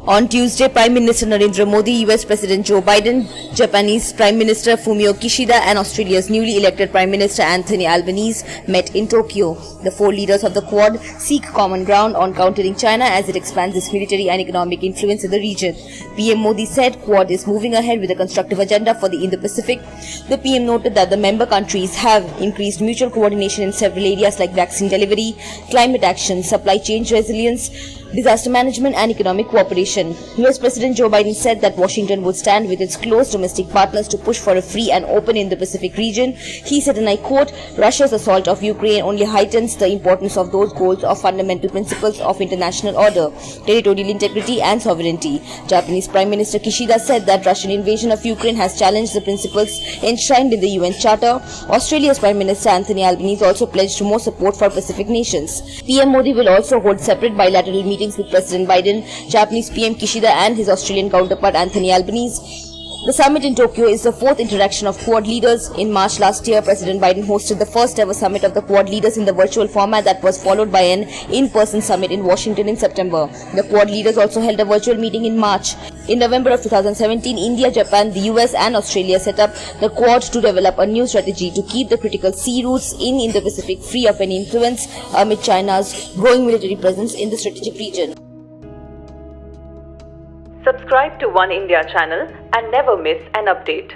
On Tuesday, Prime Minister Narendra Modi, US President Joe Biden, Japanese Prime Minister Fumio Kishida and Australia's newly elected Prime Minister Anthony Albanese met in Tokyo. The four leaders of the Quad seek common ground on countering China as it expands its military and economic influence in the region. PM Modi said Quad is moving ahead with a constructive agenda for the Indo-Pacific. The PM noted that the member countries have increased mutual coordination in several areas like vaccine delivery, climate action, supply chain resilience, disaster management and economic cooperation. US President Joe Biden said that Washington would stand with its close domestic partners to push for a free and open Indo-Pacific region. He said, and I quote, "Russia's assault of Ukraine only heightens the importance of those goals of fundamental principles of international order, territorial integrity and sovereignty." Japanese Prime Minister Kishida said that Russian invasion of Ukraine has challenged the principles enshrined in the UN Charter. Australia's Prime Minister Anthony Albanese also pledged more support for Pacific nations. PM Modi will also hold separate bilateral meetings with President Biden, Japanese PM Kishida and his Australian counterpart Anthony Albanese. The summit in Tokyo is the fourth interaction of Quad leaders. In March last year, President Biden hosted the first ever summit of the Quad leaders in the virtual format that was followed by an in-person summit in Washington in September. The Quad leaders also held a virtual meeting in March. In November of 2017, India, Japan, the US and Australia set up the Quad to develop a new strategy to keep the critical sea routes in Indo-Pacific free of any influence amid China's growing military presence in the strategic region. Subscribe to One India channel and never miss an update.